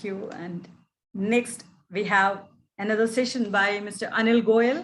you. And next, we have another session by Mr. Anil Goyal.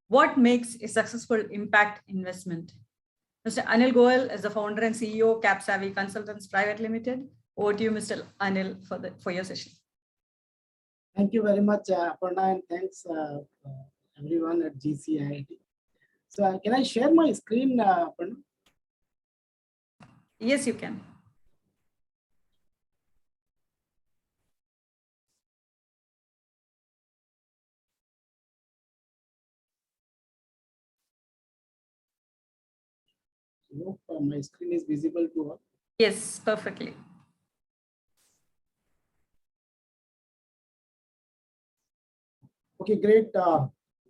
What makes a successful impact investment? Mr. Anil Goyal is the founder and CEO, CapSavvy Consultants Private Limited. Over to you, Mr. Anil, for your session. Thank you very much, Aparna, and thanks everyone at GCPIT. So can I share my screen, Aparna? Yes, you can. Hope my screen is visible to all. Yes, perfectly. Okay, great.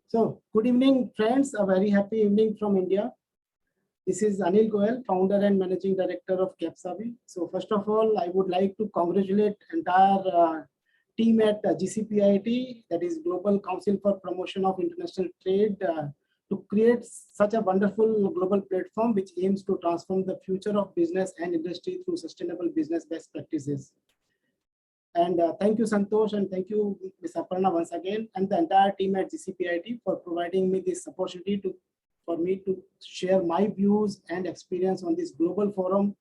So good evening, friends. A very happy evening from India. This is Anil Goyal, founder and managing director of CapSavvy. So first of all, I would like to congratulate entire team at GCPIT, that is Global Council for Promotion of International Trade, to create such a wonderful global platform which aims to transform the future of business and industry through sustainable business best practices. And thank you, Santosh, and thank you, Ms. Aparna, once again, and the entire team at GCPIT for providing me this opportunity for me to share my views and experience on this global forum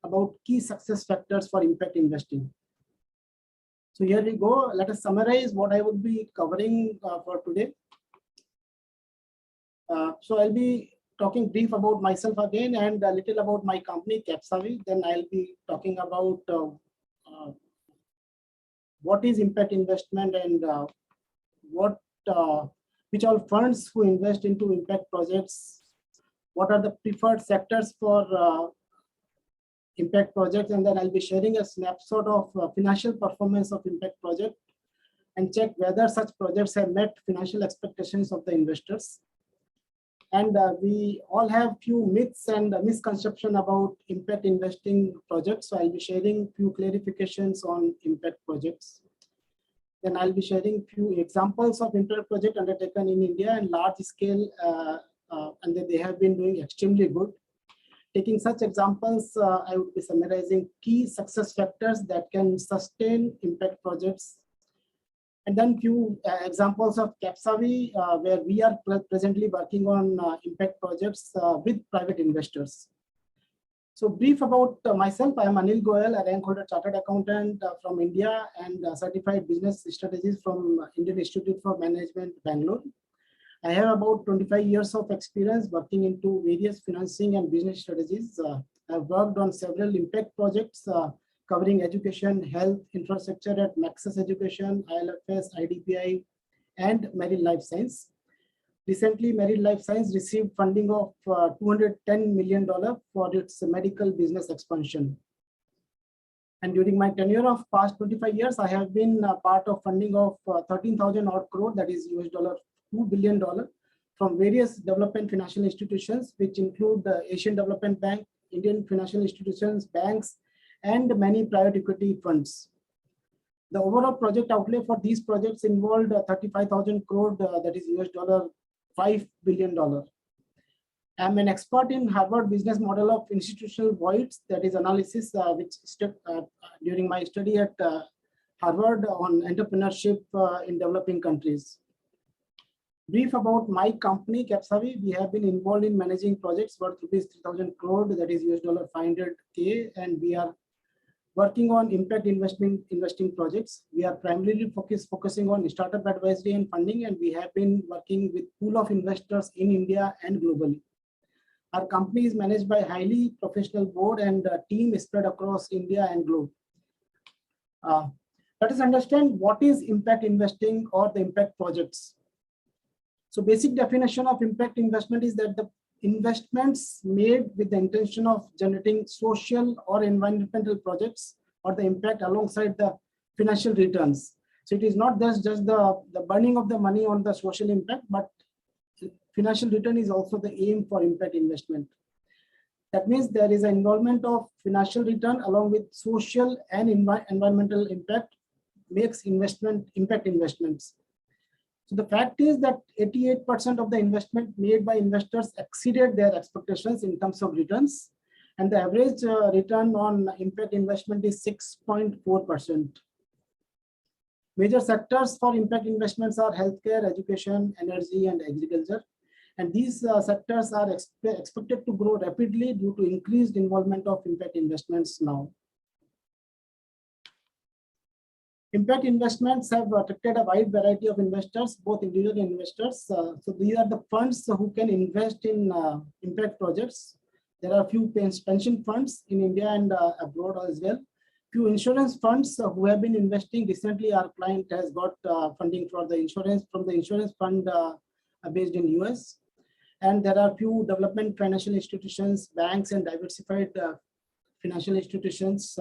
about key success factors for impact investing. So here we go. Let us summarize what I would be covering for today. So I'll be talking brief about myself again and a little about my company, CapSavvy. Then I'll be talking about what is impact investment and which all funds who invest into impact projects, what are the preferred sectors for impact projects, and then I'll be sharing a snapshot of financial performance of impact project and check whether such projects have met financial expectations of the investors. And we all have few myths and misconceptions about impact investing projects. So I'll be sharing few clarifications on impact projects. Then I'll be sharing few examples of impact project undertaken in India and large scale, and they have been doing extremely good. Taking such examples, I would be summarizing key success factors that can sustain impact projects. And then few examples of CapSavvy, where we are presently working on impact projects with private investors. So brief about myself, I am Anil Goyal, a rank holder chartered accountant from India and certified business strategies from Indian Institute for Management, Bangalore. I have about 25 years of experience working into various financing and business strategies. I've worked on several impact projects covering education, health, infrastructure at Maxis Education, ILFS, IDPI, and Marine Life Science. Recently, Marine Life Science received funding of $210 million for its medical business expansion. And during my tenure of past 25 years, I have been part of funding of 13,000 odd crore, that is $2 billion, from various development financial institutions, which include the Asian Development Bank, Indian financial institutions, banks, and many private equity funds. The overall project outlay for these projects involved 35,000 crore, that is $5 billion. I'm an expert in Harvard business model of institutional voids, that is analysis, which during my study at Harvard on entrepreneurship in developing countries. Brief about my company, CapSavvy. We have been involved in managing projects worth rupees 3,000 crore, that is $500K, and we are working on impact investing projects. We are primarily focusing on startup advisory and funding, and we have been working with pool of investors in India and globally. Our company is managed by a highly professional board and a team spread across India and globe. Let us understand what is impact investing or the impact projects. So basic definition of impact investment is that the investments made with the intention of generating social or environmental projects or the impact alongside the financial returns. So it is not just the burning of the money on the social impact, but financial return is also the aim for impact investment. That means there is an involvement of financial return along with social and environmental impact makes impact investments. So the fact is that 88% of the investment made by investors exceeded their expectations in terms of returns, and the average return on impact investment is 6.4%. Major sectors for impact investments are healthcare, education, energy, and agriculture. And these sectors are expected to grow rapidly due to increased involvement of impact investments now. Impact investments have attracted a wide variety of investors, both individual investors. So these are the funds who can invest in impact projects. There are a few pension funds in India and abroad as well. Few insurance funds who have been investing recently. Our client has got funding for the insurance from the insurance fund based in US. And there are few development financial institutions, banks, and diversified financial institutions,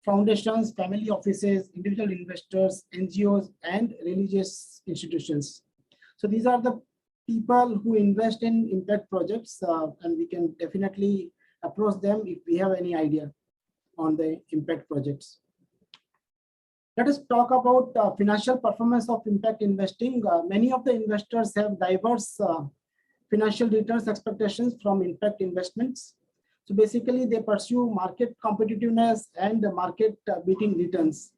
foundations, family offices, individual investors, NGOs, and religious institutions. So these are the people who invest in impact projects, and we can definitely approach them if we have any idea on the impact projects. Let us talk about financial performance of impact investing. Many of the investors have diverse financial returns expectations from impact investments. So basically, they pursue market competitiveness and market beating returns.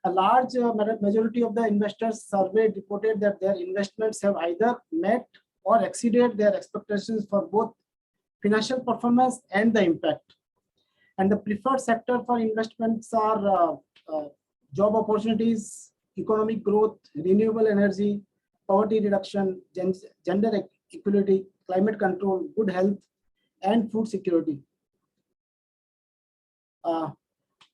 A large majority of the investors surveyed reported that their investments have either met or exceeded their expectations for both financial performance and the impact. And the preferred sector for investments are job opportunities, economic growth, renewable energy, poverty reduction, gender equality, climate control, good health, and food security.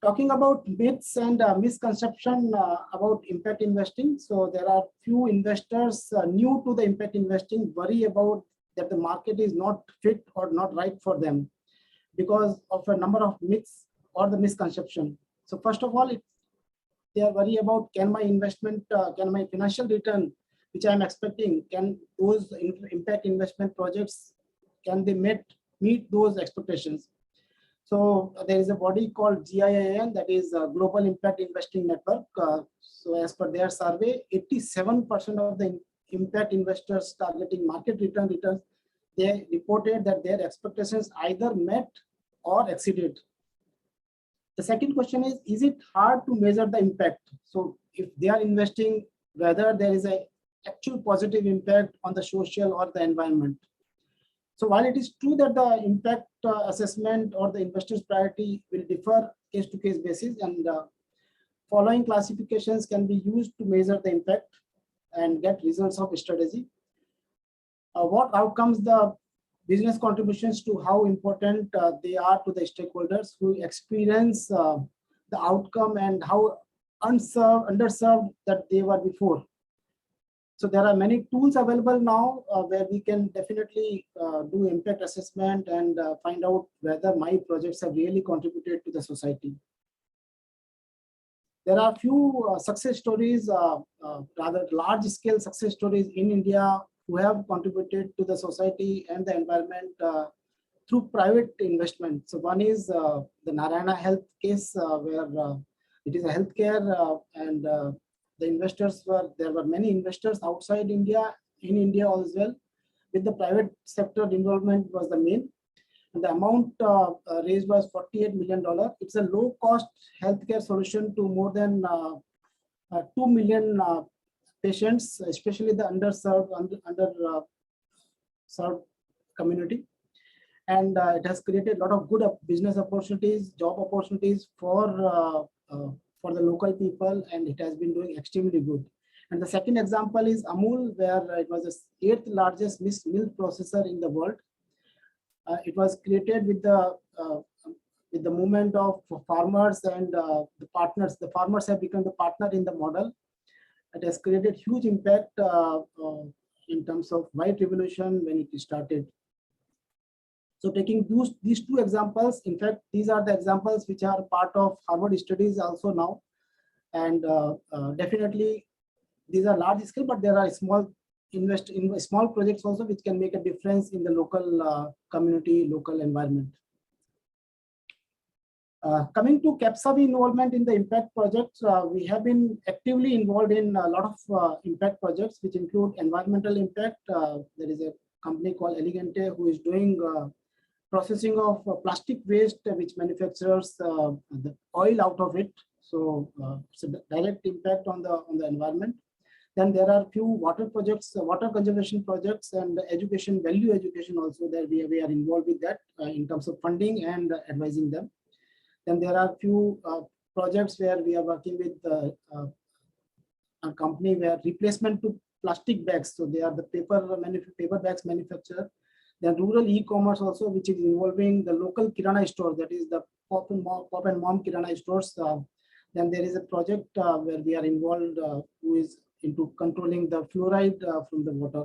Talking about myths and misconception about impact investing. So there are few investors new to the impact investing worry about that the market is not fit or not right for them because of a number of myths or the misconception. So first of all, they are worried about can my investment, can my financial return, which I am expecting, can those impact investment projects, can they meet those expectations? So there is a body called GIIN, that is Global Impact Investing Network. So as per their survey, 87% of the impact investors targeting market returns, they reported that their expectations either met or exceeded. The second question is it hard to measure the impact? So if they are investing, whether there is an actual positive impact on the social or the environment. So while it is true that the impact assessment or the investor's priority will differ case to case basis, and following classifications can be used to measure the impact and get results of strategy. What outcomes the business contributions to how important they are to the stakeholders who experience the outcome and how underserved that they were before. So there are many tools available now where we can definitely do impact assessment and find out whether my projects have really contributed to the society. There are few success stories, rather large scale success stories in India who have contributed to the society and the environment through private investment. So one is the Narayana Health case where it is a healthcare and the investors there were many investors outside India, in India as well, with the private sector involvement was the main. And the amount raised was $48 million. It's a low cost healthcare solution to more than 2 million patients, especially the underserved served community. And it has created a lot of good business opportunities, job opportunities for the local people, and it has been doing extremely good. And the second example is Amul, where it was the 8th largest milk processor in the world. It was created with the movement of farmers and the partners. The farmers have become the partner in the model. It has created huge impact in terms of white revolution when it started. So taking these two examples, in fact, these are the examples which are part of Harvard studies also now. And definitely these are large scale, but there are small projects also which can make a difference in the local community, local environment. Coming to CAPSAV involvement in the impact projects, we have been actively involved in a lot of impact projects, which include environmental impact. There is a company called Elegante who is doing processing of plastic waste, which manufactures the oil out of it. So it's a direct impact on the environment. Then there are few water projects, water conservation projects, and education, value education also that we are involved with that in terms of funding and advising them. Then there are few projects where we are working with a company where replacement to plastic bags. So they are the paper bags manufacturer. Then rural e-commerce also, which is involving the local kirana store, that is the pop and mom kirana stores. Then there is a project where we are involved who is into controlling the fluoride from the water.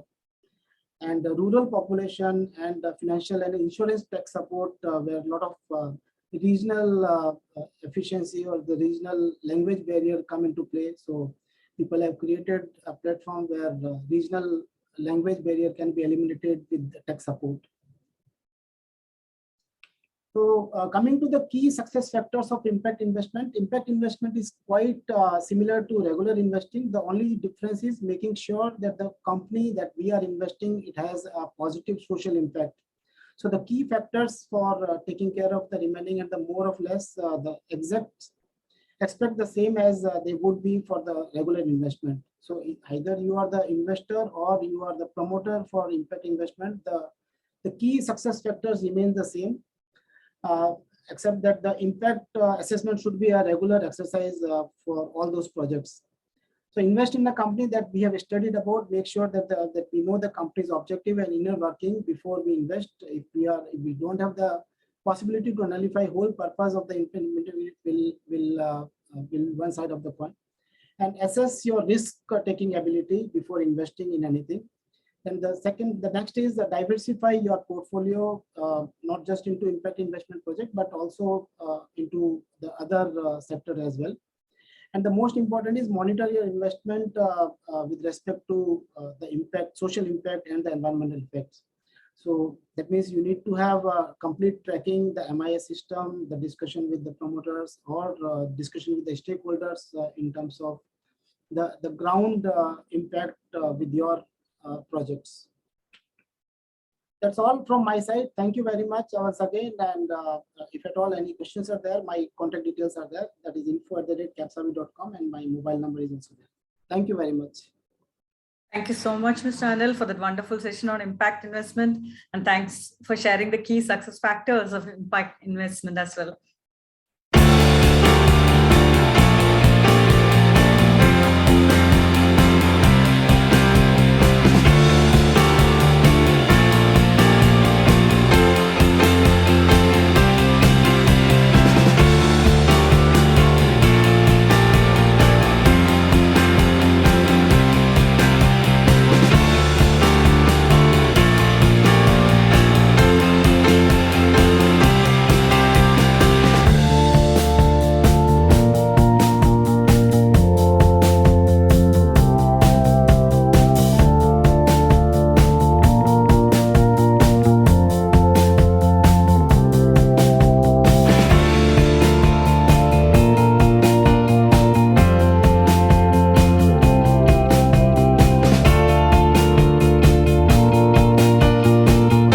And the rural population and financial and insurance tech support, where a lot of regional efficiency or the regional language barrier come into play. So people have created a platform where regional language barrier can be eliminated with tech support. So coming to the key success factors of impact investment is quite similar to regular investing. The only difference is making sure that the company that we are investing, it has a positive social impact. So the key factors for taking care of the remaining and the more or less the expect the same as they would be for the regular investment. So either you are the investor or you are the promoter for impact investment, the key success factors remain the same. Except that the impact assessment should be a regular exercise for all those projects. So invest in the company that we have studied about, make sure that we know the company's objective and inner working before we invest. If we don't have the possibility to nullify whole purpose of the implementation, will one side of the coin. And assess your risk taking ability before investing in anything. And the next is diversify your portfolio, not just into impact investment project, but also into the other sector as well. And the most important is monitor your investment with respect to the impact, social impact, and the environmental effects. So that means you need to have complete tracking, the MIS system, the discussion with the promoters, or discussion with the stakeholders in terms of the ground impact with your projects. That's all from my side. Thank you very much once again. And if at all any questions are there, my contact details are there. That is info@capsavi.com, and my mobile number is also there. Thank you very much. Thank you so much, Mr. Anil, for that wonderful session on impact investment. And thanks for sharing the key success factors of impact investment as well.